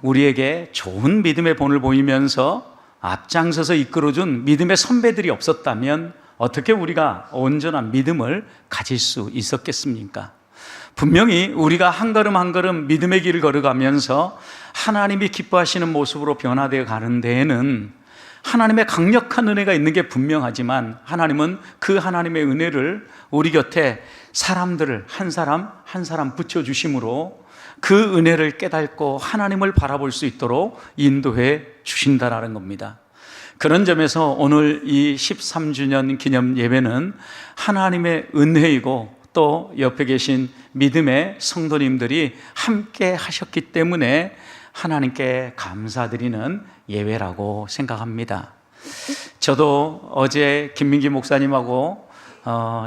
우리에게 좋은 믿음의 본을 보이면서 앞장서서 이끌어준 믿음의 선배들이 없었다면 어떻게 우리가 온전한 믿음을 가질 수 있었겠습니까? 분명히 우리가 한 걸음 한 걸음 믿음의 길을 걸어가면서 하나님이 기뻐하시는 모습으로 변화되어 가는 데에는 하나님의 강력한 은혜가 있는 게 분명하지만 하나님은 그 하나님의 은혜를 우리 곁에 사람들을 한 사람 한 사람 붙여주심으로 그 은혜를 깨닫고 하나님을 바라볼 수 있도록 인도해 주신다라는 겁니다. 그런 점에서 오늘 이 13주년 기념 예배는 하나님의 은혜이고 또 옆에 계신 믿음의 성도님들이 함께 하셨기 때문에 하나님께 감사드리는 예배라고 생각합니다. 저도 어제 김민기 목사님하고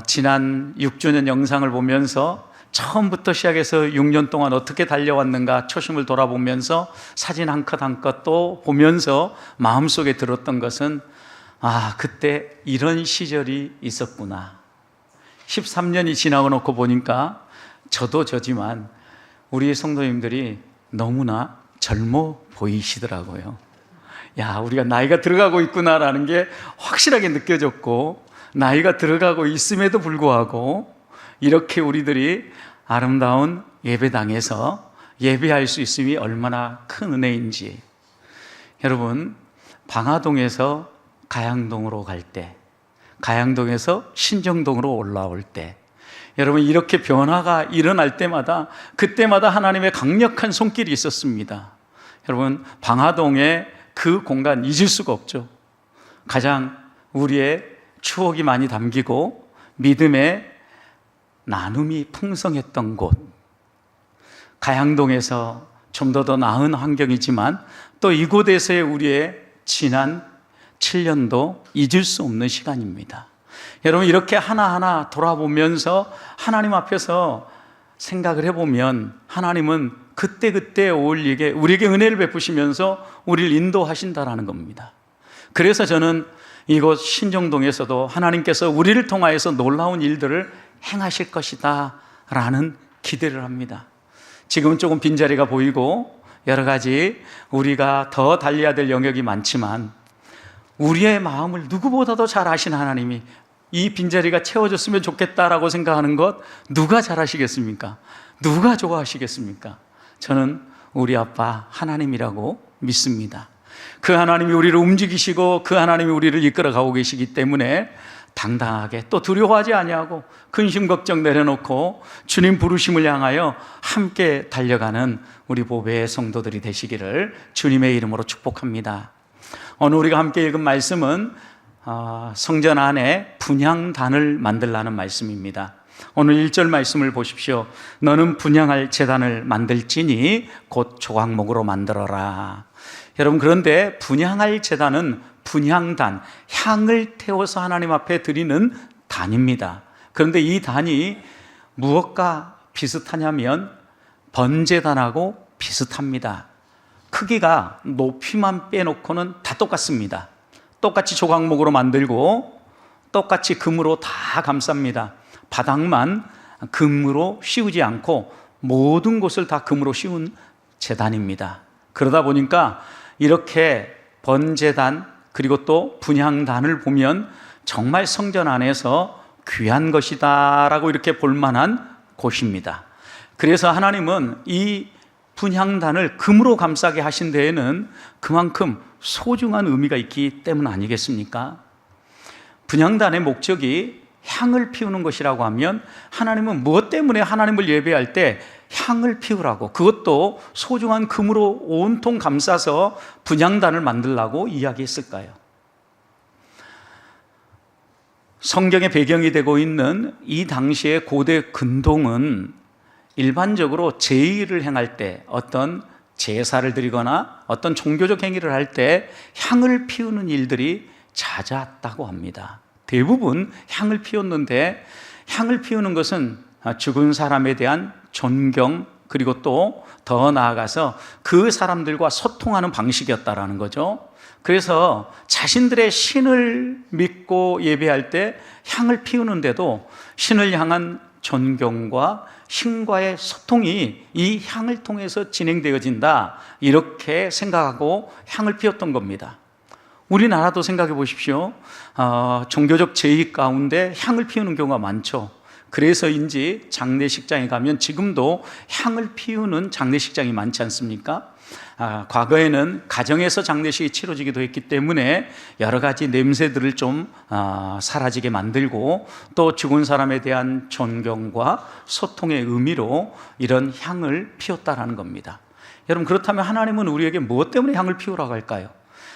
지난 6주년 영상을 보면서 처음부터 시작해서 6년 동안 어떻게 달려왔는가 초심을 돌아보면서 사진 한 컷 한 컷 또 보면서 마음속에 들었던 것은 그때 이런 시절이 있었구나. 13년이 지나고 놓고 보니까 저도 저지만 우리 성도님들이 너무나 젊어 보이시더라고요. 우리가 나이가 들어가고 있구나라는 게 확실하게 느껴졌고, 나이가 들어가고 있음에도 불구하고 이렇게 우리들이 아름다운 예배당에서 예배할 수 있음이 얼마나 큰 은혜인지. 여러분, 방화동에서 가양동으로 갈 때, 가양동에서 신정동으로 올라올 때, 여러분 이렇게 변화가 일어날 때마다 그때마다 하나님의 강력한 손길이 있었습니다. 여러분, 방화동의 그 공간 잊을 수가 없죠. 가장 우리의 추억이 많이 담기고 믿음의 나눔이 풍성했던 곳, 가양동에서 좀 더 나은 환경이지만 또 이곳에서의 우리의 지난 7년도 잊을 수 없는 시간입니다. 여러분, 이렇게 하나하나 돌아보면서 하나님 앞에서 생각을 해보면 하나님은 그때그때 어울리게 우리에게 은혜를 베푸시면서 우리를 인도하신다라는 겁니다. 그래서 저는 이곳 신정동에서도 하나님께서 우리를 통하여서 놀라운 일들을 행하실 것이다 라는 기대를 합니다. 지금은 조금 빈자리가 보이고 여러 가지 우리가 더 달려야 될 영역이 많지만 우리의 마음을 누구보다도 잘 아시는 하나님이 이 빈자리가 채워졌으면 좋겠다라고 생각하는 것 누가 잘 아시겠습니까? 누가 좋아하시겠습니까? 저는 우리 아빠 하나님이라고 믿습니다. 그 하나님이 우리를 움직이시고 그 하나님이 우리를 이끌어가고 계시기 때문에 당당하게 또 두려워하지 아니하고 근심 걱정 내려놓고 주님 부르심을 향하여 함께 달려가는 우리 보배의 성도들이 되시기를 주님의 이름으로 축복합니다. 오늘 우리가 함께 읽은 말씀은 성전 안에 분향단을 만들라는 말씀입니다. 오늘 1절 말씀을 보십시오. 너는 분향할 제단을 만들지니 곧 조각목으로 만들어라. 여러분, 그런데 분향할 제단은 분향단, 향을 태워서 하나님 앞에 드리는 단입니다. 그런데 이 단이 무엇과 비슷하냐면 번제단하고 비슷합니다. 크기가 높이만 빼놓고는 다 똑같습니다. 똑같이 조각목으로 만들고 똑같이 금으로 다 감쌉니다. 바닥만 금으로 씌우지 않고 모든 곳을 다 금으로 씌운 제단입니다. 그러다 보니까 이렇게 번제단 그리고 또 분향단을 보면 정말 성전 안에서 귀한 것이다 라고 이렇게 볼만한 곳입니다. 그래서 하나님은 이 분향단을 금으로 감싸게 하신 데에는 그만큼 소중한 의미가 있기 때문 아니겠습니까? 분향단의 목적이 향을 피우는 것이라고 하면 하나님은 무엇 때문에 하나님을 예배할 때 향을 피우라고, 그것도 소중한 금으로 온통 감싸서 분향단을 만들라고 이야기했을까요? 성경의 배경이 되고 있는 이 당시의 고대 근동은 일반적으로 제의를 행할 때, 어떤 제사를 드리거나 어떤 종교적 행위를 할 때 향을 피우는 일들이 잦았다고 합니다. 대부분 향을 피웠는데, 향을 피우는 것은 죽은 사람에 대한 존경, 그리고 또 더 나아가서 그 사람들과 소통하는 방식이었다라는 거죠. 그래서 자신들의 신을 믿고 예배할 때 향을 피우는데도 신을 향한 존경과 신과의 소통이 이 향을 통해서 진행되어진다, 이렇게 생각하고 향을 피웠던 겁니다. 우리나라도 생각해 보십시오. 종교적 제의 가운데 향을 피우는 경우가 많죠. 그래서인지 장례식장에 가면 지금도 향을 피우는 장례식장이 많지 않습니까? 과거에는 가정에서 장례식이 치러지기도 했기 때문에 여러 가지 냄새들을 좀 사라지게 만들고, 또 죽은 사람에 대한 존경과 소통의 의미로 이런 향을 피웠다라는 겁니다. 여러분, 그렇다면 하나님은 우리에게 무엇 때문에 향을 피우라고 할까요?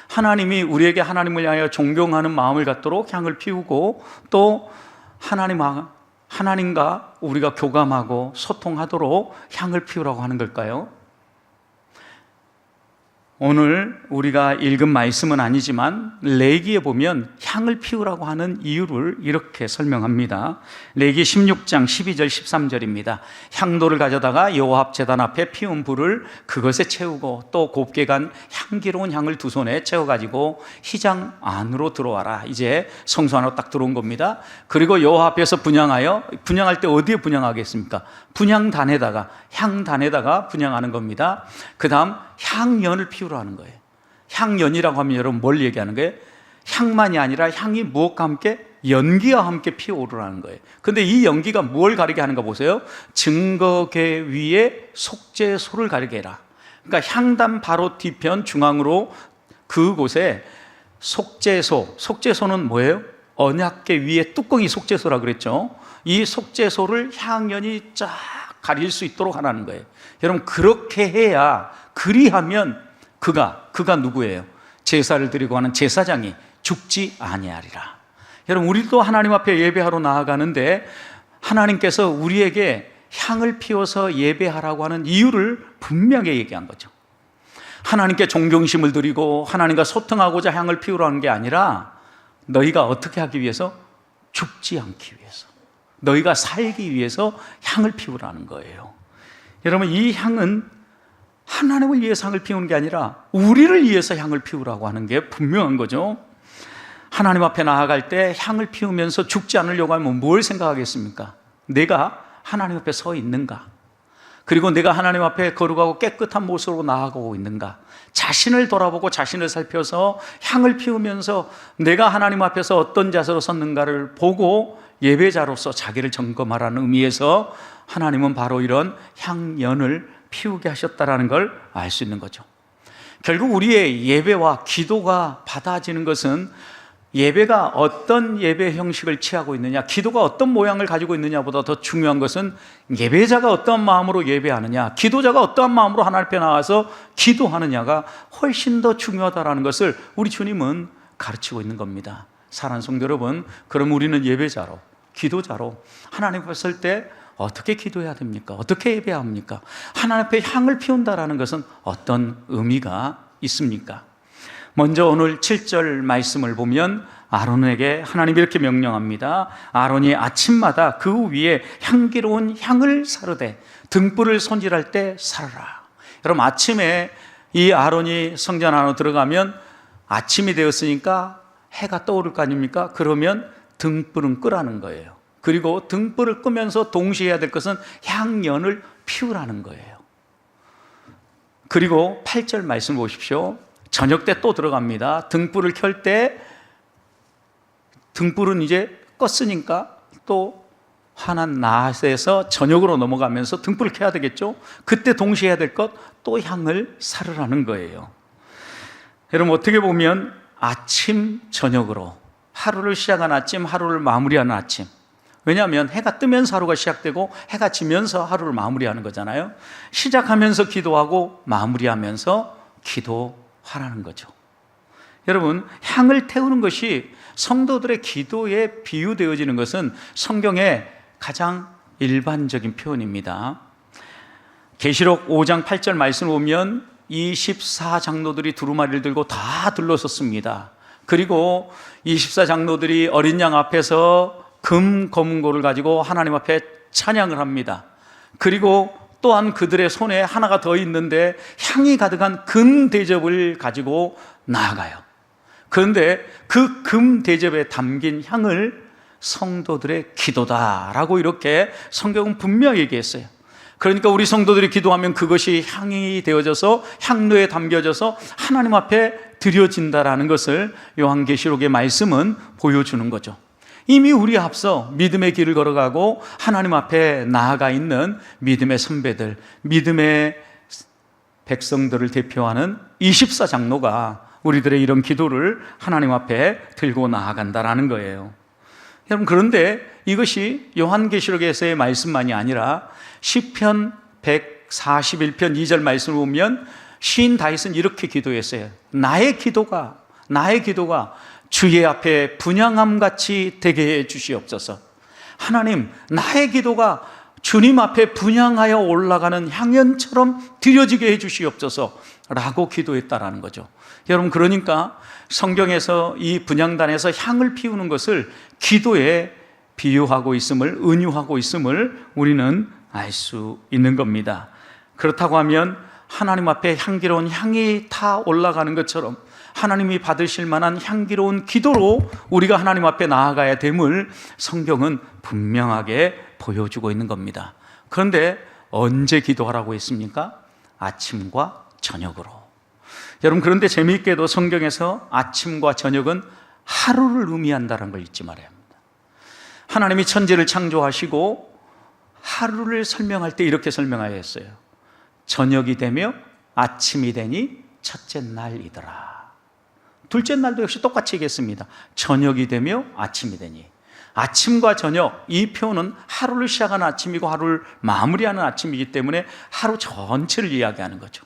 하나님이 우리에게 하나님을 향하여 존경하는 마음을 갖도록 향을 피우고, 또 하나님과 우리가 교감하고 소통하도록 향을 피우라고 하는 걸까요? 오늘 우리가 읽은 말씀은 아니지만 레위기에 보면 향을 피우라고 하는 이유를 이렇게 설명합니다. 레위기 16장 12절 13절입니다. 향도를 가져다가 여호와 앞 제단 앞에 피운 불을 그것에 채우고, 또 곱게 간 향기로운 향을 두 손에 채워가지고 휘장 안으로 들어와라. 이제 성소 안으로 딱 들어온 겁니다. 그리고 여호와 앞에서 분향할 때 어디에 분향하겠습니까? 분향단에다가, 향단에다가 분향하는 겁니다. 그 다음 향연을 피우라는 거예요. 향연이라고 하면 여러분 뭘 얘기하는 거예요? 향만이 아니라 향이 무엇과 함께? 연기와 함께 피어오르라는 거예요. 근데 이 연기가 뭘 가리게 하는가 보세요. 증거궤 위에 속죄소를 가리게 해라. 그러니까 향단 바로 뒤편 중앙으로 그곳에 속죄소는 뭐예요? 언약궤 위에 뚜껑이 속죄소라 그랬죠. 이 속죄소를 향연이 쫙 가릴 수 있도록 하라는 거예요. 여러분, 그렇게 해야, 그리하면 그가 누구예요? 제사를 드리고 하는 제사장이 죽지 아니하리라. 여러분, 우리도 하나님 앞에 예배하러 나아가는데 하나님께서 우리에게 향을 피워서 예배하라고 하는 이유를 분명히 얘기한 거죠. 하나님께 존경심을 드리고 하나님과 소통하고자 향을 피우라는 게 아니라 너희가 어떻게 하기 위해서? 죽지 않기 위해서, 너희가 살기 위해서 향을 피우라는 거예요. 여러분, 이 향은 하나님을 위해서 향을 피우는 게 아니라 우리를 위해서 향을 피우라고 하는 게 분명한 거죠. 하나님 앞에 나아갈 때 향을 피우면서 죽지 않으려고 하면 뭘 생각하겠습니까? 내가 하나님 앞에 서 있는가? 그리고 내가 하나님 앞에 거룩하고 깨끗한 모습으로 나아가고 있는가? 자신을 돌아보고 자신을 살펴서 향을 피우면서 내가 하나님 앞에서 어떤 자세로 섰는가를 보고 예배자로서 자기를 점검하라는 의미에서 하나님은 바로 이런 향연을 피우게 하셨다라는 걸 알 수 있는 거죠. 결국 우리의 예배와 기도가 받아지는 것은 예배가 어떤 예배 형식을 취하고 있느냐, 기도가 어떤 모양을 가지고 있느냐보다 더 중요한 것은 예배자가 어떠한 마음으로 예배하느냐, 기도자가 어떠한 마음으로 하나님 앞에 나와서 기도하느냐가 훨씬 더 중요하다는 것을 우리 주님은 가르치고 있는 겁니다. 사랑하는 성도 여러분, 그럼 우리는 예배자로, 기도자로 하나님 앞에 설 때 어떻게 기도해야 됩니까? 어떻게 예배해야 합니까? 하나님 앞에 향을 피운다라는 것은 어떤 의미가 있습니까? 먼저 오늘 7절 말씀을 보면 아론에게 하나님이 이렇게 명령합니다. 아론이 아침마다 그 위에 향기로운 향을 사르되 등불을 손질할 때 사르라. 여러분, 아침에 이 아론이 성전 안으로 들어가면 아침이 되었으니까 해가 떠오를 거 아닙니까? 그러면 등불은 끄라는 거예요. 그리고 등불을 끄면서 동시에 해야 될 것은 향연을 피우라는 거예요. 그리고 8절 말씀 보십시오. 저녁 때 또 들어갑니다. 등불을 켤 때 등불은 이제 껐으니까 또 환한 낮에서 저녁으로 넘어가면서 등불을 켜야 되겠죠. 그때 동시에 해야 될 것, 또 향을 사르라는 거예요. 여러분, 어떻게 보면 아침 저녁으로 하루를 시작한 아침, 하루를 마무리하는 아침. 왜냐하면 해가 뜨면서 하루가 시작되고 해가 지면서 하루를 마무리하는 거잖아요. 시작하면서 기도하고 마무리하면서 기도하라는 거죠. 여러분, 향을 태우는 것이 성도들의 기도에 비유되어지는 것은 성경의 가장 일반적인 표현입니다. 계시록 5장 8절 말씀을 보면 24장로들이 두루마리를 들고 다 둘러섰습니다. 그리고 24장로들이 어린 양 앞에서 검은고를 가지고 하나님 앞에 찬양을 합니다. 그리고 또한 그들의 손에 하나가 더 있는데 향이 가득한 금 대접을 가지고 나아가요. 그런데 그 금 대접에 담긴 향을 성도들의 기도다라고 이렇게 성경은 분명히 얘기했어요. 그러니까 우리 성도들이 기도하면 그것이 향이 되어져서 향로에 담겨져서 하나님 앞에 드려진다라는 것을 요한계시록의 말씀은 보여주는 거죠. 이미 우리 앞서 믿음의 길을 걸어가고 하나님 앞에 나아가 있는 믿음의 선배들, 믿음의 백성들을 대표하는 24장로가 우리들의 이런 기도를 하나님 앞에 들고 나아간다라는 거예요. 여러분, 그런데 이것이 요한계시록에서의 말씀만이 아니라 시편 141편 2절 말씀을 보면 시인 다윗은 이렇게 기도했어요. 나의 기도가 주의 앞에 분향함같이 되게 해 주시옵소서. 하나님, 나의 기도가 주님 앞에 분향하여 올라가는 향연처럼 드려지게 해 주시옵소서 라고 기도했다라는 거죠. 여러분, 그러니까 성경에서 이 분향단에서 향을 피우는 것을 기도에 비유하고 있음을, 은유하고 있음을 우리는 알 수 있는 겁니다. 그렇다고 하면 하나님 앞에 향기로운 향이 타 올라가는 것처럼 하나님이 받으실 만한 향기로운 기도로 우리가 하나님 앞에 나아가야 됨을 성경은 분명하게 보여주고 있는 겁니다. 그런데 언제 기도하라고 했습니까? 아침과 저녁으로. 여러분, 그런데 재미있게도 성경에서 아침과 저녁은 하루를 의미한다는 걸 잊지 말아야 합니다. 하나님이 천지를 창조하시고 하루를 설명할 때 이렇게 설명하여 했어요. 저녁이 되며 아침이 되니 첫째 날이더라. 둘째 날도 역시 똑같이 얘기했습니다. 저녁이 되며 아침이 되니. 아침과 저녁, 이 표현은 하루를 시작하는 아침이고 하루를 마무리하는 아침이기 때문에 하루 전체를 이야기하는 거죠.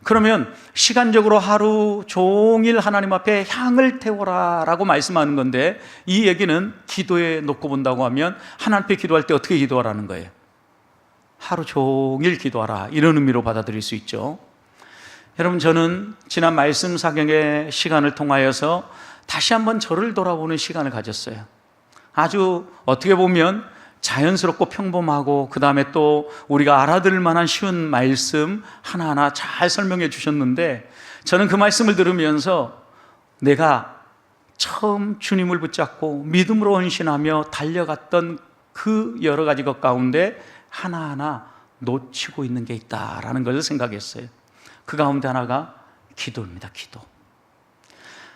그러면 시간적으로 하루 종일 하나님 앞에 향을 태워라 라고 말씀하는 건데, 이 얘기는 기도에 놓고 본다고 하면 하나님 앞에 기도할 때 어떻게 기도하라는 거예요? 하루 종일 기도하라, 이런 의미로 받아들일 수 있죠. 여러분, 저는 지난 말씀 사경의 시간을 통하여서 다시 한번 저를 돌아보는 시간을 가졌어요. 아주 어떻게 보면 자연스럽고 평범하고, 그 다음에 또 우리가 알아들을 만한 쉬운 말씀 하나하나 잘 설명해 주셨는데, 저는 그 말씀을 들으면서 내가 처음 주님을 붙잡고 믿음으로 헌신하며 달려갔던 그 여러 가지 것 가운데 하나하나 놓치고 있는 게 있다라는 것을 생각했어요. 그 가운데 하나가 기도입니다. 기도.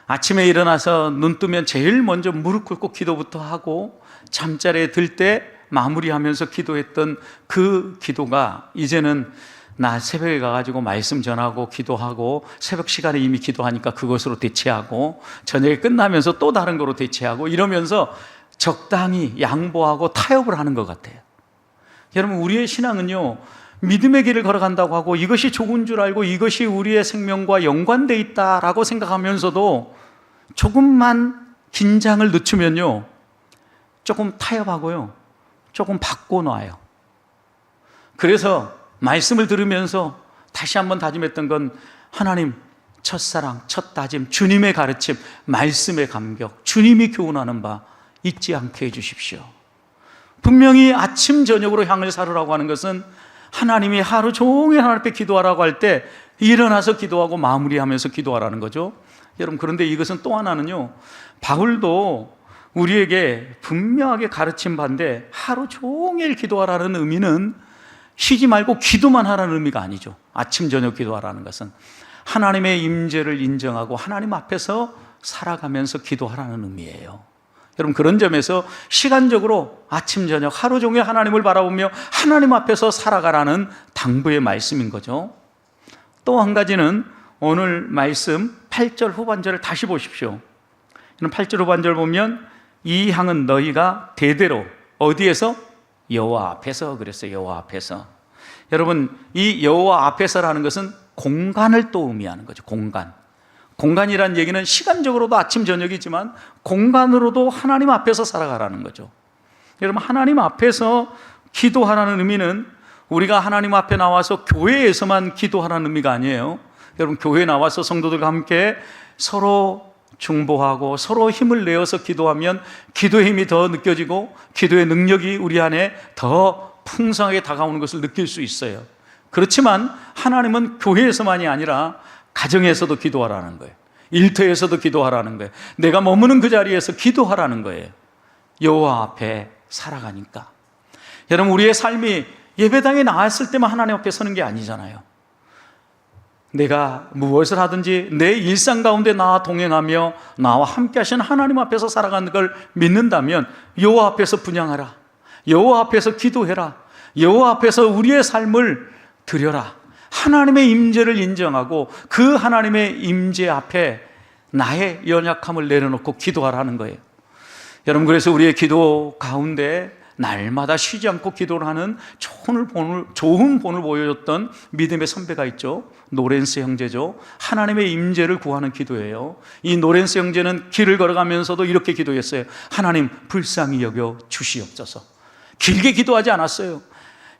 아침에 일어나서 눈 뜨면 제일 먼저 무릎 꿇고 기도부터 하고, 잠자리에 들 때 마무리하면서 기도했던 그 기도가 이제는 나 새벽에 가가지고 말씀 전하고 기도하고, 새벽 시간에 이미 기도하니까 그것으로 대체하고, 저녁에 끝나면서 또 다른 거로 대체하고, 이러면서 적당히 양보하고 타협을 하는 것 같아요. 여러분, 우리의 신앙은요, 믿음의 길을 걸어간다고 하고 이것이 좋은 줄 알고 이것이 우리의 생명과 연관되어 있다라고 생각하면서도 조금만 긴장을 늦추면요, 조금 타협하고요, 조금 바꿔놔요. 그래서 말씀을 들으면서 다시 한번 다짐했던 건, 하나님, 첫사랑, 첫 다짐, 주님의 가르침, 말씀의 감격, 주님이 교훈하는 바 잊지 않게 해주십시오. 분명히 아침 저녁으로 향을 사르라고 하는 것은 하나님이 하루 종일 하나님 앞에 기도하라고 할 때 일어나서 기도하고 마무리하면서 기도하라는 거죠. 여러분, 그런데 이것은 또 하나는요, 바울도 우리에게 분명하게 가르친 바인데, 하루 종일 기도하라는 의미는 쉬지 말고 기도만 하라는 의미가 아니죠. 아침 저녁 기도하라는 것은 하나님의 임재를 인정하고 하나님 앞에서 살아가면서 기도하라는 의미예요. 여러분, 그런 점에서 시간적으로 아침 저녁 하루 종일 하나님을 바라보며 하나님 앞에서 살아가라는 당부의 말씀인 거죠. 또 한 가지는 오늘 말씀 8절 후반절을 다시 보십시오. 8절 후반절 보면, 이 향은 너희가 대대로 어디에서? 여호와 앞에서. 그랬어요. 여호와 앞에서. 여러분, 이 여호와 앞에서라는 것은 공간을 또 의미하는 거죠. 공간이라는 얘기는 시간적으로도 아침 저녁이지만 공간으로도 하나님 앞에서 살아가라는 거죠. 여러분, 하나님 앞에서 기도하라는 의미는 우리가 하나님 앞에 나와서 교회에서만 기도하라는 의미가 아니에요. 여러분, 교회에 나와서 성도들과 함께 서로 중보하고 서로 힘을 내어서 기도하면 기도의 힘이 더 느껴지고 기도의 능력이 우리 안에 더 풍성하게 다가오는 것을 느낄 수 있어요. 그렇지만 하나님은 교회에서만이 아니라 가정에서도 기도하라는 거예요. 일터에서도 기도하라는 거예요. 내가 머무는 그 자리에서 기도하라는 거예요. 여호와 앞에 살아가니까. 여러분, 우리의 삶이 예배당에 나왔을 때만 하나님 앞에 서는 게 아니잖아요. 내가 무엇을 하든지 내 일상 가운데 나와 동행하며 나와 함께 하시는 하나님 앞에서 살아가는 걸 믿는다면 여호와 앞에서 분향하라, 여호와 앞에서 기도해라, 여호와 앞에서 우리의 삶을 드려라. 하나님의 임재를 인정하고 그 하나님의 임재 앞에 나의 연약함을 내려놓고 기도하라는 거예요. 여러분, 그래서 우리의 기도 가운데 날마다 쉬지 않고 기도를 하는 좋은 본을 보여줬던 믿음의 선배가 있죠. 노렌스 형제죠. 하나님의 임재를 구하는 기도예요. 이 노렌스 형제는 길을 걸어가면서도 이렇게 기도했어요. 하나님, 불쌍히 여겨 주시옵소서. 길게 기도하지 않았어요.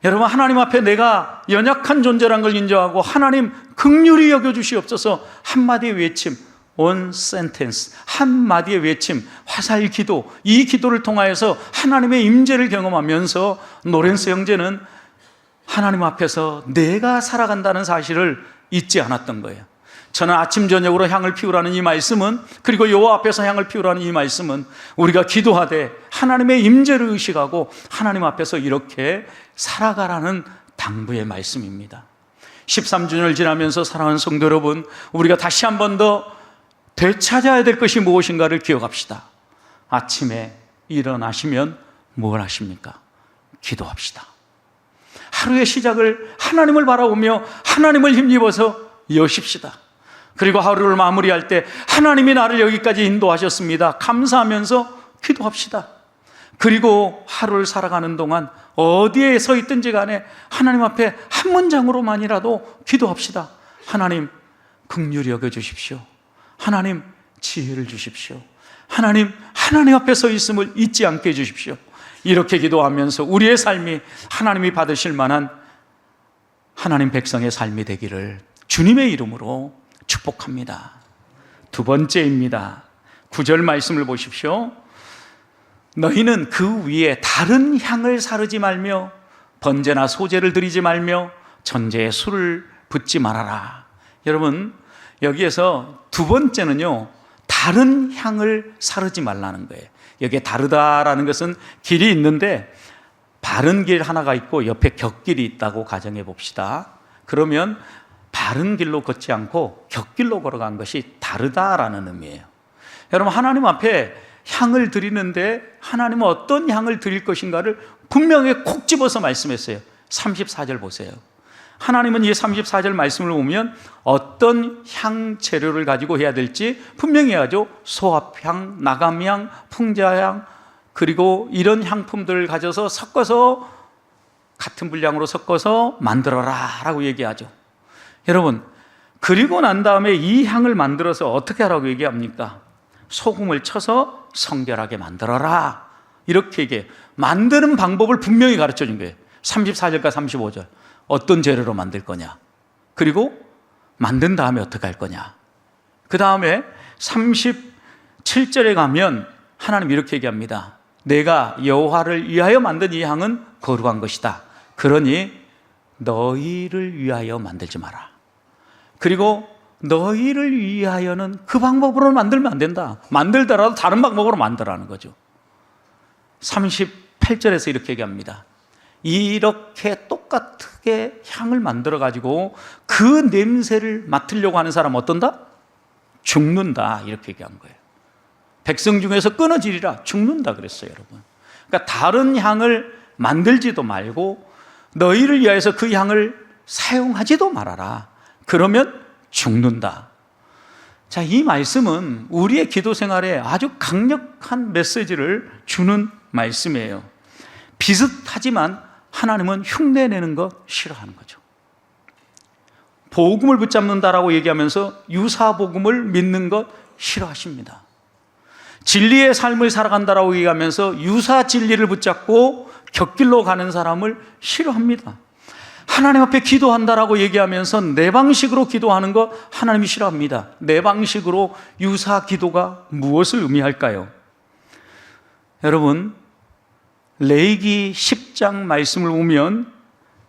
여러분, 하나님 앞에 내가 연약한 존재란 걸 인정하고 하나님 긍휼히 여겨 주시옵소서, 한마디의 외침, one sentence, 한마디의 외침, 화살 기도, 이 기도를 통하여서 하나님의 임재를 경험하면서 노렌스 형제는 하나님 앞에서 내가 살아간다는 사실을 잊지 않았던 거예요. 저는 아침 저녁으로 향을 피우라는 이 말씀은, 그리고 여호와 앞에서 향을 피우라는 이 말씀은 우리가 기도하되 하나님의 임재를 의식하고 하나님 앞에서 이렇게 살아가라는 당부의 말씀입니다. 13주년을 지나면서 사랑하는 성도 여러분, 우리가 다시 한 번 더 되찾아야 될 것이 무엇인가를 기억합시다. 아침에 일어나시면 뭘 하십니까? 기도합시다. 하루의 시작을 하나님을 바라보며 하나님을 힘입어서 여십시다. 그리고 하루를 마무리할 때 하나님이 나를 여기까지 인도하셨습니다, 감사하면서 기도합시다. 그리고 하루를 살아가는 동안 어디에 서 있든지 간에 하나님 앞에 한 문장으로만이라도 기도합시다. 하나님, 긍휼히 여겨주십시오. 하나님, 지혜를 주십시오. 하나님 앞에 서 있음을 잊지 않게 해주십시오. 이렇게 기도하면서 우리의 삶이 하나님이 받으실 만한 하나님 백성의 삶이 되기를 주님의 이름으로 축복합니다. 두 번째입니다. 9절 말씀을 보십시오. 너희는 그 위에 다른 향을 사르지 말며 번제나 소제를 드리지 말며 전제에 술을 붓지 말아라. 여러분, 여기에서 두 번째는요, 다른 향을 사르지 말라는 거예요. 여기에 다르다라는 것은 길이 있는데 바른 길 하나가 있고 옆에 곁길이 있다고 가정해 봅시다. 그러면 바른 길로 걷지 않고 곁길로 걸어간 것이 다르다라는 의미예요. 여러분, 하나님 앞에 향을 드리는데 하나님은 어떤 향을 드릴 것인가를 분명히 콕 집어서 말씀했어요. 34절 보세요. 하나님은 이 34절 말씀을 보면 어떤 향 재료를 가지고 해야 될지 분명히 하죠. 소합향, 나감향, 풍자향, 그리고 이런 향품들을 가져서 섞어서 같은 분량으로 섞어서 만들어라 라고 얘기하죠. 여러분, 그리고 난 다음에 이 향을 만들어서 어떻게 하라고 얘기합니까? 소금을 쳐서 성결하게 만들어라, 이렇게 얘기해요. 만드는 방법을 분명히 가르쳐 준 거예요. 34절과 35절. 어떤 재료로 만들 거냐, 그리고 만든 다음에 어떻게 할 거냐. 그 다음에 37절에 가면 하나님 이렇게 얘기합니다. 내가 여호와를 위하여 만든 이 향은 거룩한 것이다. 그러니 너희를 위하여 만들지 마라. 그리고 너희를 위하여는 그 방법으로 만들면 안 된다. 만들더라도 다른 방법으로 만들라는 거죠. 38절에서 이렇게 얘기합니다. 이렇게 똑같게 향을 만들어 가지고 그 냄새를 맡으려고 하는 사람 어떤다? 죽는다, 이렇게 얘기한 거예요. 백성 중에서 끊어지리라, 죽는다 그랬어요, 여러분. 그러니까 다른 향을 만들지도 말고 너희를 위하여서 그 향을 사용하지도 말아라. 그러면 죽는다. 자, 이 말씀은 우리의 기도 생활에 아주 강력한 메시지를 주는 말씀이에요. 비슷하지만 하나님은 흉내내는 거 싫어하는 거죠. 복음을 붙잡는다라고 얘기하면서 유사복음을 믿는 것 싫어하십니다. 진리의 삶을 살아간다라고 얘기하면서 유사 진리를 붙잡고 곁길로 가는 사람을 싫어합니다. 하나님 앞에 기도한다라고 얘기하면서 내 방식으로 기도하는 거 하나님이 싫어합니다. 내 방식으로 유사 기도가 무엇을 의미할까요? 여러분, 레위기 10장 말씀을 보면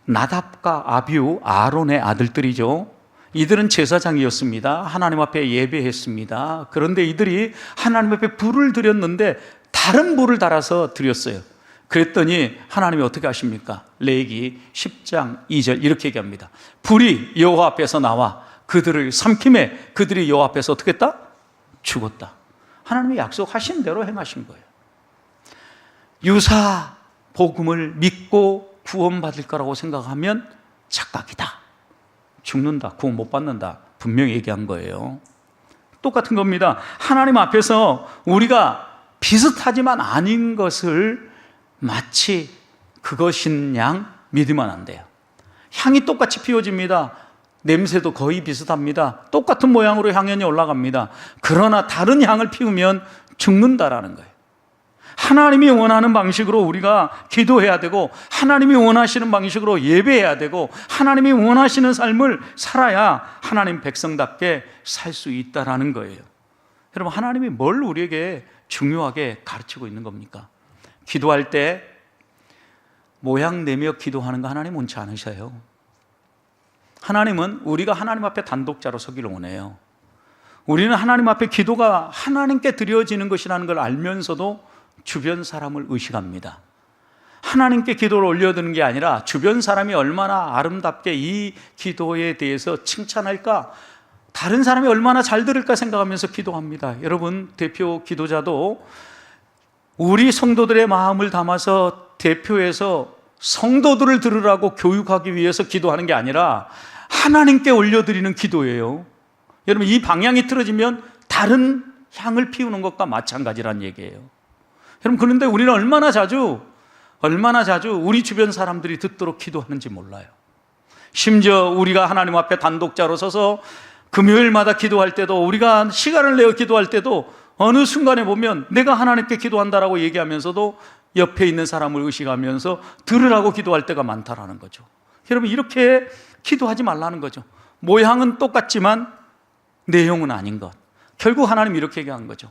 나답과 아비후, 아론의 아들들이죠. 이들은 제사장이었습니다. 하나님 앞에 예배했습니다. 그런데 이들이 하나님 앞에 불을 드렸는데 다 다른 불을 달아서 드렸어요. 그랬더니 하나님이 어떻게 하십니까? 레위기 10장 2절 이렇게 얘기합니다. 불이 여호와 앞에서 나와 그들을 삼킴에 그들이 여호와 앞에서 어떻게 했다? 죽었다. 하나님이 약속하신 대로 행하신 거예요. 유사 복음을 믿고 구원받을 거라고 생각하면 착각이다. 죽는다. 구원 못 받는다. 분명히 얘기한 거예요. 똑같은 겁니다. 하나님 앞에서 우리가 비슷하지만 아닌 것을 마치 그것인 양 믿으면 안 돼요. 향이 똑같이 피워집니다. 냄새도 거의 비슷합니다. 똑같은 모양으로 향연이 올라갑니다. 그러나 다른 향을 피우면 죽는다라는 거예요. 하나님이 원하는 방식으로 우리가 기도해야 되고, 하나님이 원하시는 방식으로 예배해야 되고, 하나님이 원하시는 삶을 살아야 하나님 백성답게 살 수 있다라는 거예요. 여러분, 하나님이 뭘 우리에게 중요하게 가르치고 있는 겁니까? 기도할 때 모양 내며 기도하는 거 하나님 원치 않으셔요. 하나님은 우리가 하나님 앞에 단독자로 서기를 원해요. 우리는 하나님 앞에 기도가 하나님께 드려지는 것이라는 걸 알면서도 주변 사람을 의식합니다. 하나님께 기도를 올려드는 게 아니라 주변 사람이 얼마나 아름답게 이 기도에 대해서 칭찬할까, 다른 사람이 얼마나 잘 들을까 생각하면서 기도합니다. 여러분, 대표 기도자도 우리 성도들의 마음을 담아서 대표해서 성도들을 들으라고 교육하기 위해서 기도하는 게 아니라 하나님께 올려드리는 기도예요. 여러분, 이 방향이 틀어지면 다른 향을 피우는 것과 마찬가지란 얘기예요. 여러분, 그런데 우리는 얼마나 자주 우리 주변 사람들이 듣도록 기도하는지 몰라요. 심지어 우리가 하나님 앞에 단독자로 서서 금요일마다 기도할 때도, 우리가 시간을 내어 기도할 때도 어느 순간에 보면 내가 하나님께 기도한다라고 얘기하면서도 옆에 있는 사람을 의식하면서 들으라고 기도할 때가 많다라는 거죠. 여러분, 이렇게 기도하지 말라는 거죠. 모양은 똑같지만 내용은 아닌 것. 결국 하나님 이렇게 얘기한 거죠.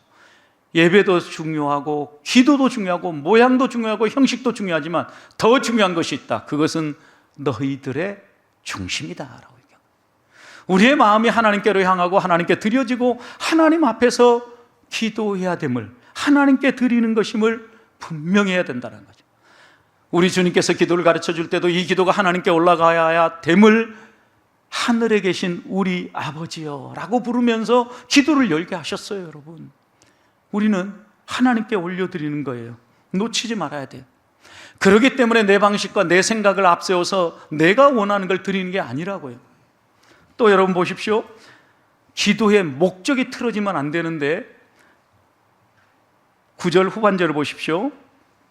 예배도 중요하고 기도도 중요하고 모양도 중요하고 형식도 중요하지만 더 중요한 것이 있다. 그것은 너희들의 중심이다라고 얘기합니다. 우리의 마음이 하나님께로 향하고 하나님께 드려지고 하나님 앞에서 기도해야 됨을, 하나님께 드리는 것임을 분명히 해야 된다는 거죠. 우리 주님께서 기도를 가르쳐 줄 때도 이 기도가 하나님께 올라가야 됨을 하늘에 계신 우리 아버지여 라고 부르면서 기도를 열게 하셨어요. 여러분, 우리는 하나님께 올려드리는 거예요. 놓치지 말아야 돼요. 그렇기 때문에 내 방식과 내 생각을 앞세워서 내가 원하는 걸 드리는 게 아니라고요. 또 여러분 보십시오. 기도의 목적이 틀어지면 안 되는데 9절 후반절을 보십시오.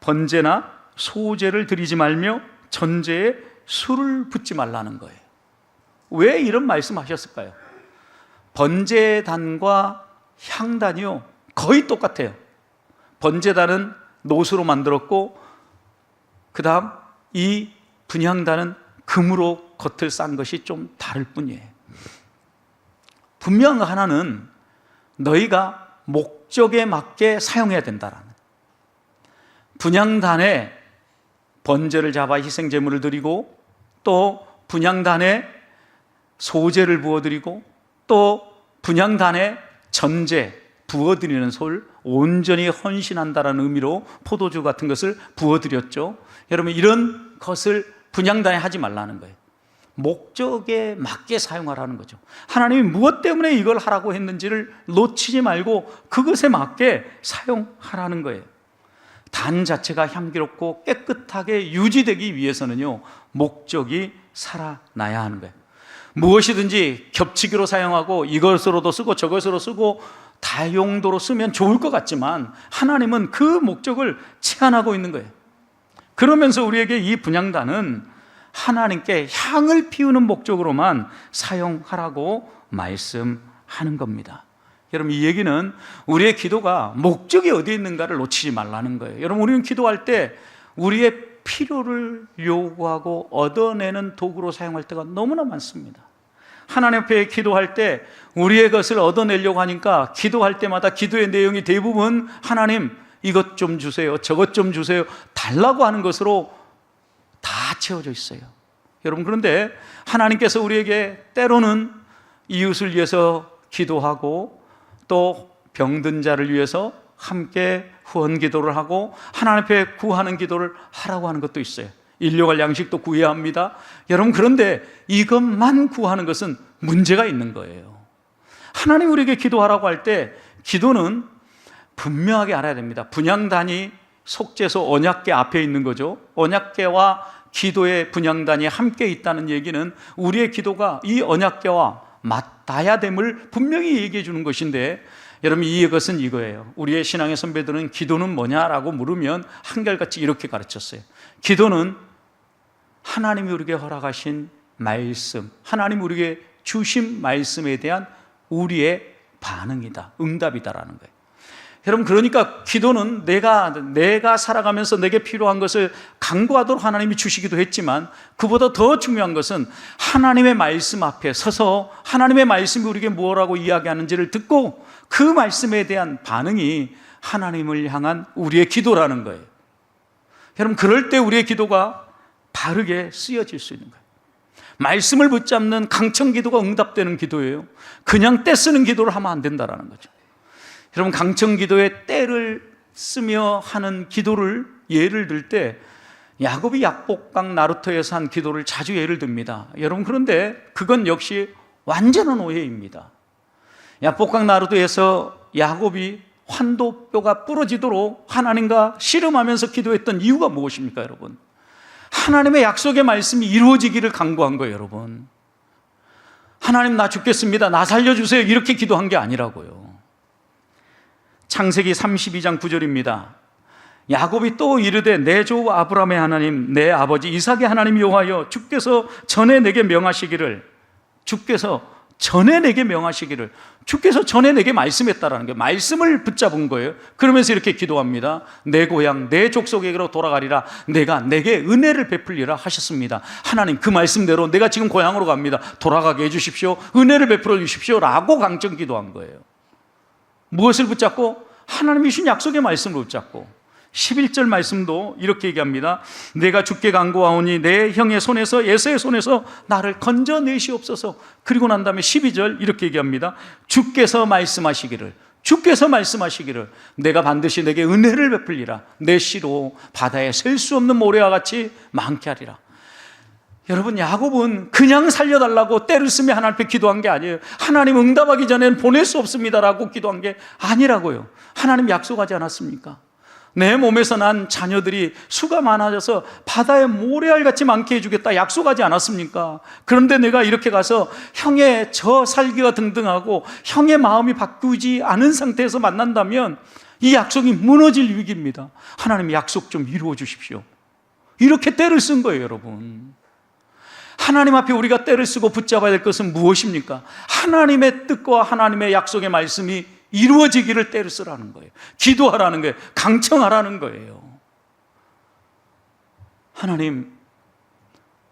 번제나 소제를 드리지 말며 전제에 술을 붓지 말라는 거예요. 왜 이런 말씀하셨을까요? 번제단과 향단이요 거의 똑같아요. 번제단은 노수로 만들었고 그 다음 이 분향단은 금으로 겉을 싼 것이 좀 다를 뿐이에요. 분명한 거 하나는 너희가 목적에 맞게 사용해야 된다라는. 분향단에 번제를 잡아 희생제물을 드리고 또 분향단에 소제를 부어드리고 또 분향단에 전제 부어드리는 소를 온전히 헌신한다라는 의미로 포도주 같은 것을 부어드렸죠. 여러분, 이런 것을 분향단에 하지 말라는 거예요. 목적에 맞게 사용하라는 거죠. 하나님이 무엇 때문에 이걸 하라고 했는지를 놓치지 말고 그것에 맞게 사용하라는 거예요. 단 자체가 향기롭고 깨끗하게 유지되기 위해서는요, 목적이 살아나야 하는 거예요. 무엇이든지 겹치기로 사용하고 이것으로도 쓰고 저것으로 쓰고 다용도로 쓰면 좋을 것 같지만 하나님은 그 목적을 제한하고 있는 거예요. 그러면서 우리에게 이 분향단은 하나님께 향을 피우는 목적으로만 사용하라고 말씀하는 겁니다. 여러분, 이 얘기는 우리의 기도가 목적이 어디에 있는가를 놓치지 말라는 거예요. 여러분, 우리는 기도할 때 우리의 필요를 요구하고 얻어내는 도구로 사용할 때가 너무나 많습니다. 하나님 앞에 기도할 때 우리의 것을 얻어내려고 하니까 기도할 때마다 기도의 내용이 대부분 하나님 이것 좀 주세요, 저것 좀 주세요 달라고 하는 것으로 다 채워져 있어요. 여러분, 그런데 하나님께서 우리에게 때로는 이웃을 위해서 기도하고 또 병든 자를 위해서 함께 후원 기도를 하고 하나님 앞에 구하는 기도를 하라고 하는 것도 있어요. 일용할 양식도 구해야 합니다. 여러분, 그런데 이것만 구하는 것은 문제가 있는 거예요. 하나님 우리에게 기도하라고 할 때 기도는 분명하게 알아야 됩니다. 분향단이 속죄소 언약궤 앞에 있는 거죠. 언약궤와 기도의 분향단이 함께 있다는 얘기는 우리의 기도가 이 언약궤와 맞닿아야 됨을 분명히 얘기해 주는 것인데, 여러분, 이것은 이거예요. 우리의 신앙의 선배들은 기도는 뭐냐라고 물으면 한결같이 이렇게 가르쳤어요. 기도는 하나님이 우리에게 허락하신 말씀, 하나님 우리에게 주신 말씀에 대한 우리의 반응이다, 응답이다라는 거예요. 여러분, 그러니까 기도는 내가 살아가면서 내게 필요한 것을 간구하도록 하나님이 주시기도 했지만, 그보다 더 중요한 것은 하나님의 말씀 앞에 서서 하나님의 말씀이 우리에게 뭐라고 이야기하는지를 듣고 그 말씀에 대한 반응이 하나님을 향한 우리의 기도라는 거예요. 여러분, 그럴 때 우리의 기도가 바르게 쓰여질 수 있는 거예요. 말씀을 붙잡는 강청 기도가 응답되는 기도예요. 그냥 때 쓰는 기도를 하면 안 된다는 거죠. 여러분, 강청 기도에 때를 쓰며 하는 기도를 예를 들 때 야곱이 약복강 나루터에서 한 기도를 자주 예를 듭니다. 여러분, 그런데 그건 역시 완전한 오해입니다. 약복강 나루터에서 야곱이 환도뼈가 부러지도록 하나님과 씨름하면서 기도했던 이유가 무엇입니까, 여러분? 하나님의 약속의 말씀이 이루어지기를 간구한 거예요, 여러분. 하나님, 나 죽겠습니다, 나 살려주세요, 이렇게 기도한 게 아니라고요. 창세기 32장 9절입니다. 야곱이 또 이르되 내 조 아브라함의 하나님, 내 아버지 이삭의 하나님 여호와여, 주께서 전에 내게 명하시기를, 주께서 전에 내게 말씀했다라는 게 말씀을 붙잡은 거예요. 그러면서 이렇게 기도합니다. 내 고향 내 족속에게로 돌아가리라, 내가 내게 은혜를 베풀리라 하셨습니다. 하나님, 그 말씀대로 내가 지금 고향으로 갑니다. 돌아가게 해주십시오, 은혜를 베풀어 주십시오 라고 강정 기도한 거예요. 무엇을 붙잡고? 하나님이 주신 약속의 말씀을 붙잡고. 11절 말씀도 이렇게 얘기합니다. 내가 주께 간구하오니 내 형의 손에서, 에서의 손에서 나를 건져내시옵소서. 그리고 난 다음에 12절 이렇게 얘기합니다. 주께서 말씀하시기를 내가 반드시 내게 은혜를 베풀리라, 내 씨로 바다에 셀 수 없는 모래와 같이 많게 하리라. 여러분, 야곱은 그냥 살려달라고 때를 쓰며 하나님 앞에 기도한 게 아니에요. 하나님 응답하기 전에는 보낼 수 없습니다라고 기도한 게 아니라고요. 하나님 약속하지 않았습니까? 내 몸에서 난 자녀들이 수가 많아져서 바다에 모래알같이 많게 해주겠다 약속하지 않았습니까? 그런데 내가 이렇게 가서 형의 저 살기가 등등하고 형의 마음이 바꾸지 않은 상태에서 만난다면 이 약속이 무너질 위기입니다. 하나님, 약속 좀 이루어 주십시오. 이렇게 때를 쓴 거예요, 여러분. 하나님 앞에 우리가 때를 쓰고 붙잡아야 될 것은 무엇입니까? 하나님의 뜻과 하나님의 약속의 말씀이 이루어지기를 때를 쓰라는 거예요. 기도하라는 거예요. 강청하라는 거예요. 하나님,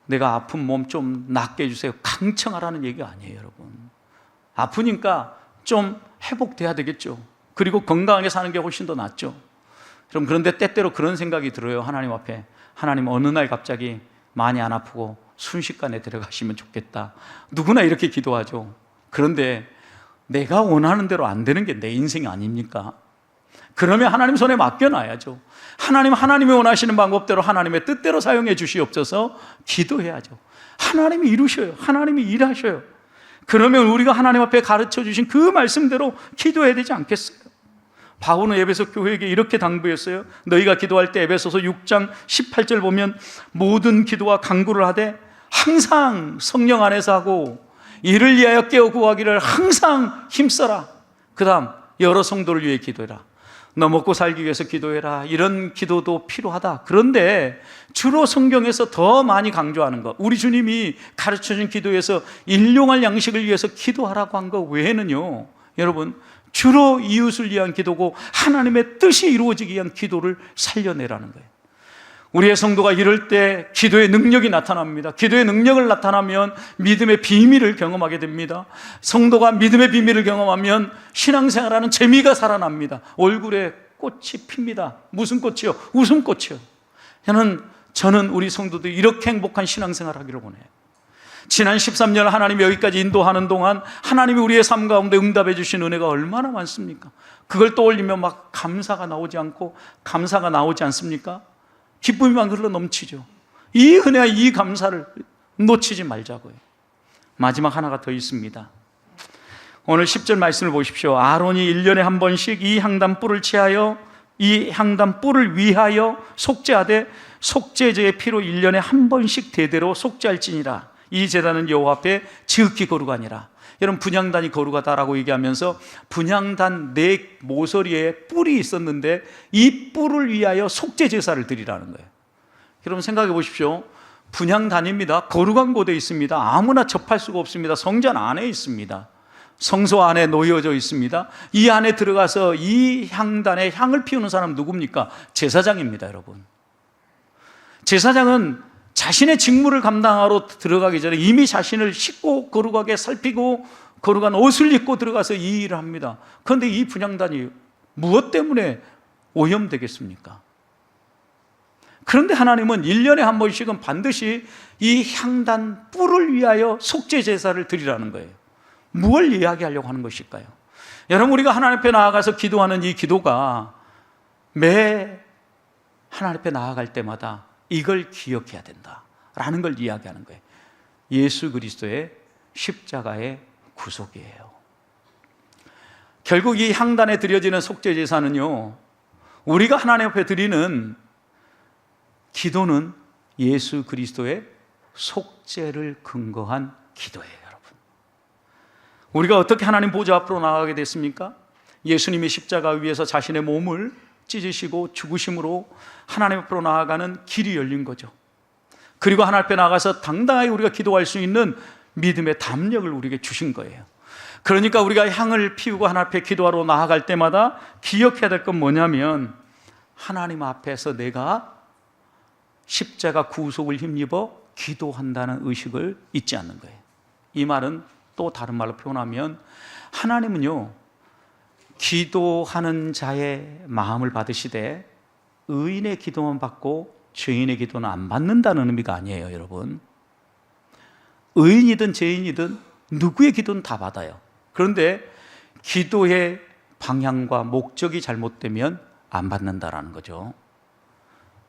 내가 아픈 몸 좀 낫게 해주세요, 강청하라는 얘기가 아니에요, 여러분. 아프니까 좀 회복돼야 되겠죠. 그리고 건강하게 사는 게 훨씬 더 낫죠. 그런데 때때로 그런 생각이 들어요. 하나님 앞에, 하나님, 어느 날 갑자기 많이 안 아프고 순식간에 들어가시면 좋겠다. 누구나 이렇게 기도하죠. 그런데 내가 원하는 대로 안 되는 게 내 인생이 아닙니까? 그러면 하나님 손에 맡겨놔야죠. 하나님이 원하시는 방법대로 하나님의 뜻대로 사용해 주시옵소서 기도해야죠. 하나님이 이루셔요. 하나님이 일하셔요. 그러면 우리가 하나님 앞에 가르쳐 주신 그 말씀대로 기도해야 되지 않겠어요? 바울은 에베소 교회에게 이렇게 당부했어요. 너희가 기도할 때 에베소서 6장 18절 보면 모든 기도와 간구를 하되 항상 성령 안에서 하고 이를 위하여 깨어 구하기를 항상 힘써라. 그 다음 여러 성도를 위해 기도해라. 너 먹고 살기 위해서 기도해라. 이런 기도도 필요하다. 그런데 주로 성경에서 더 많이 강조하는 것, 우리 주님이 가르쳐준 기도에서 일용할 양식을 위해서 기도하라고 한 것 외에는요, 여러분, 주로 이웃을 위한 기도고 하나님의 뜻이 이루어지기 위한 기도를 살려내라는 거예요. 우리의 성도가 이럴 때 기도의 능력이 나타납니다. 기도의 능력을 나타나면 믿음의 비밀을 경험하게 됩니다. 성도가 믿음의 비밀을 경험하면 신앙생활하는 재미가 살아납니다. 얼굴에 꽃이 핍니다. 무슨 꽃이요? 웃음꽃이요. 저는 우리 성도들이 이렇게 행복한 신앙생활 하기를 원해요. 지난 13년 하나님이 여기까지 인도하는 동안 하나님이 우리의 삶 가운데 응답해 주신 은혜가 얼마나 많습니까? 그걸 떠올리면 막 감사가 나오지 않습니까? 기쁨이만 흘러 넘치죠. 이 은혜와 이 감사를 놓치지 말자고요. 마지막 하나가 더 있습니다. 오늘 10절 말씀을 보십시오. 아론이 1년에 한 번씩 이 향단 뿔을 취하여 이 향단 뿔을 위하여 속죄하되 속죄제의 피로 1년에 한 번씩 대대로 속죄할지니라. 이 제단은 여호와 앞에 지극히 거룩하니라. 여러분, 분향단이 거룩하다라고 얘기하면서 분향단 네 모서리에 뿔이 있었는데 이 뿔을 위하여 속죄 제사를 드리라는 거예요. 여러분 생각해 보십시오. 분향단입니다. 거룩한 곳에 있습니다. 아무나 접할 수가 없습니다. 성전 안에 있습니다. 성소 안에 놓여져 있습니다. 이 안에 들어가서 이 향단에 향을 피우는 사람 누굽니까? 제사장입니다, 여러분. 제사장은 자신의 직무를 감당하러 들어가기 전에 이미 자신을 씻고 거룩하게 살피고 거룩한 옷을 입고 들어가서 이 일을 합니다. 그런데 이 분향단이 무엇 때문에 오염되겠습니까? 그런데 하나님은 1년에 한 번씩은 반드시 이 향단 뿔을 위하여 속죄 제사를 드리라는 거예요. 무엇을 이야기하려고 하는 것일까요? 여러분, 우리가 하나님 앞에 나아가서 기도하는 이 기도가 매 하나님 앞에 나아갈 때마다 이걸 기억해야 된다라는 걸 이야기하는 거예요. 예수 그리스도의 십자가의 구속이에요. 결국 이 향단에 드려지는 속죄 제사는요, 우리가 하나님 앞에 드리는 기도는 예수 그리스도의 속죄를 근거한 기도예요. 여러분, 우리가 어떻게 하나님 보좌 앞으로 나가게 됐습니까? 예수님이 십자가 위에서 자신의 몸을 찢으시고 죽으심으로 하나님 앞으로 나아가는 길이 열린 거죠. 그리고 하나님 앞에 나가서 당당하게 우리가 기도할 수 있는 믿음의 담력을 우리에게 주신 거예요. 그러니까 우리가 향을 피우고 하나님 앞에 기도하러 나아갈 때마다 기억해야 될 건 뭐냐면, 하나님 앞에서 내가 십자가 구속을 힘입어 기도한다는 의식을 잊지 않는 거예요. 이 말은 또 다른 말로 표현하면, 하나님은요, 기도하는 자의 마음을 받으시되 의인의 기도만 받고 죄인의 기도는 안 받는다는 의미가 아니에요, 여러분. 의인이든 죄인이든 누구의 기도는 다 받아요. 그런데 기도의 방향과 목적이 잘못되면 안 받는다라는 거죠.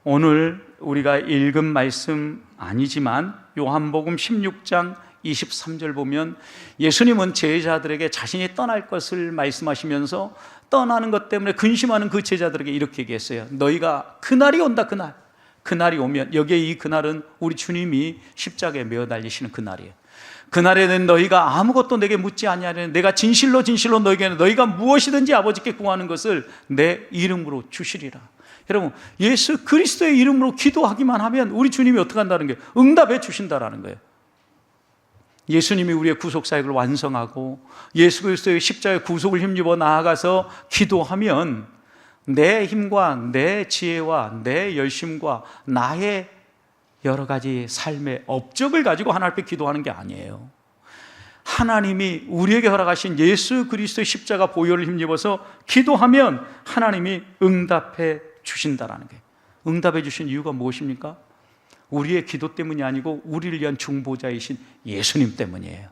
오늘 우리가 읽은 말씀 아니지만 요한복음 16장 23절 보면 예수님은 제자들에게 자신이 떠날 것을 말씀하시면서 떠나는 것 때문에 근심하는 그 제자들에게 이렇게 얘기했어요. 너희가 그날이 온다. 그날이 오면, 여기에 이 그날은 우리 주님이 십자가에 매어 달리시는 그날이에요. 그날에는 너희가 아무것도 내게 묻지 아니하려니 내가 진실로 너희에게는 너희가 무엇이든지 아버지께 구하는 것을 내 이름으로 주시리라. 여러분, 예수 그리스도의 이름으로 기도하기만 하면 우리 주님이 어떻게 한다는 거예요? 응답해 주신다라는 거예요. 예수님이 우리의 구속사역을 완성하고 예수 그리스도의 십자가의 구속을 힘입어 나아가서 기도하면 내 힘과 내 지혜와 내 열심과 나의 여러 가지 삶의 업적을 가지고 하나님 앞에 기도하는 게 아니에요. 하나님이 우리에게 허락하신 예수 그리스도의 십자가 보혈을 힘입어서 기도하면 하나님이 응답해 주신다라는 거예요. 응답해 주신 이유가 무엇입니까? 우리의 기도 때문이 아니고 우리를 위한 중보자이신 예수님 때문이에요.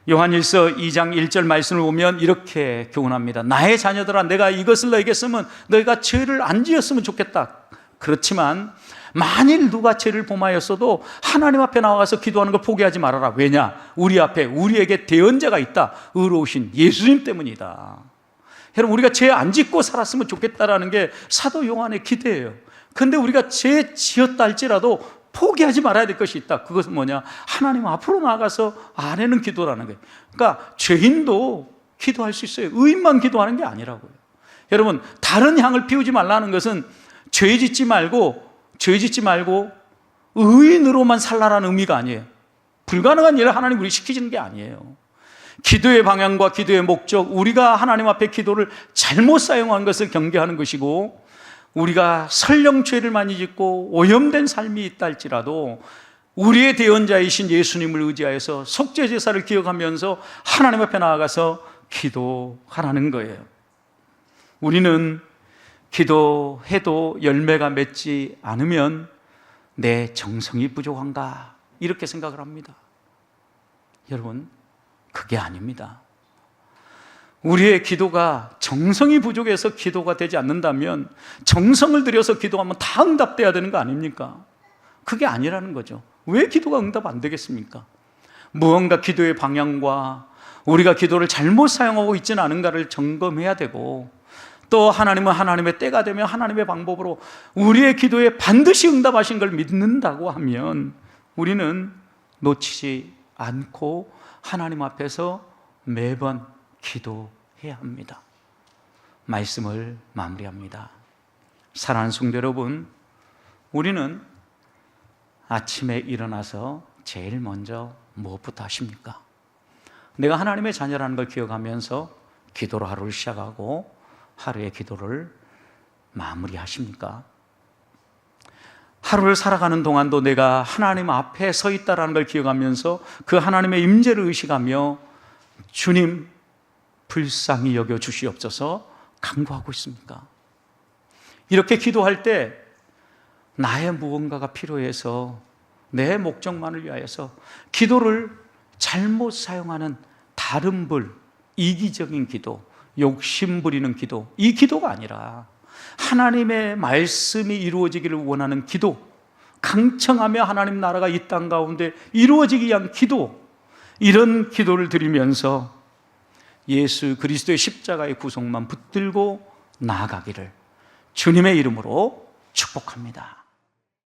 요한일서 2장 1절 말씀을 보면 이렇게 교훈합니다. 나의 자녀들아, 내가 이것을 너에게 쓰면 너희가 죄를 안 지었으면 좋겠다. 그렇지만 만일 누가 죄를 범하였어도 하나님 앞에 나와서 기도하는 걸 포기하지 말아라. 왜냐? 우리 앞에 우리에게 대언자가 있다. 의로우신 예수님 때문이다. 여러분, 우리가 죄 안 짓고 살았으면 좋겠다라는 게 사도 요한의 기대예요. 근데 우리가 죄 지었다 할지라도 포기하지 말아야 될 것이 있다. 그것은 뭐냐? 하나님 앞으로 나아가서 아뢰는 기도라는 거예요. 그러니까 죄인도 기도할 수 있어요. 의인만 기도하는 게 아니라고요. 여러분, 다른 향을 피우지 말라는 것은 죄 짓지 말고 의인으로만 살라라는 의미가 아니에요. 불가능한 일을 하나님 우리 시키시는 게 아니에요. 기도의 방향과 기도의 목적, 우리가 하나님 앞에 기도를 잘못 사용한 것을 경계하는 것이고, 우리가 설령 죄를 많이 짓고 오염된 삶이 있다 할지라도 우리의 대언자이신 예수님을 의지하여서 속죄 제사를 기억하면서 하나님 앞에 나아가서 기도하라는 거예요. 우리는 기도해도 열매가 맺지 않으면 내 정성이 부족한가, 이렇게 생각을 합니다. 여러분, 그게 아닙니다. 우리의 기도가 정성이 부족해서 기도가 되지 않는다면 정성을 들여서 기도하면 다 응답돼야 되는 거 아닙니까? 그게 아니라는 거죠. 왜 기도가 응답 안 되겠습니까? 무언가 기도의 방향과 우리가 기도를 잘못 사용하고 있지는 않은가를 점검해야 되고, 또 하나님은 하나님의 때가 되면 하나님의 방법으로 우리의 기도에 반드시 응답하신 걸 믿는다고 하면 우리는 놓치지 않고 하나님 앞에서 매번 기도해야 합니다. 말씀을 마무리합니다. 사랑하는 성도 여러분, 우리는 아침에 일어나서 제일 먼저 무엇부터 하십니까? 내가 하나님의 자녀라는 걸 기억하면서 기도로 하루를 시작하고 하루의 기도를 마무리하십니까? 하루를 살아가는 동안도 내가 하나님 앞에 서 있다는 걸 기억하면서 그 하나님의 임재를 의식하며 주님 불쌍히 여겨 주시옵소서 간구하고 있습니까? 이렇게 기도할 때 나의 무언가가 필요해서 내 목적만을 위하여서 기도를 잘못 사용하는 다른 불, 이기적인 기도, 욕심 부리는 기도, 이 기도가 아니라 하나님의 말씀이 이루어지기를 원하는 기도, 강청하며 하나님 나라가 이 땅 가운데 이루어지기 위한 기도, 이런 기도를 드리면서 예수 그리스도의 십자가의 구속만 붙들고 나아가기를 주님의 이름으로 축복합니다.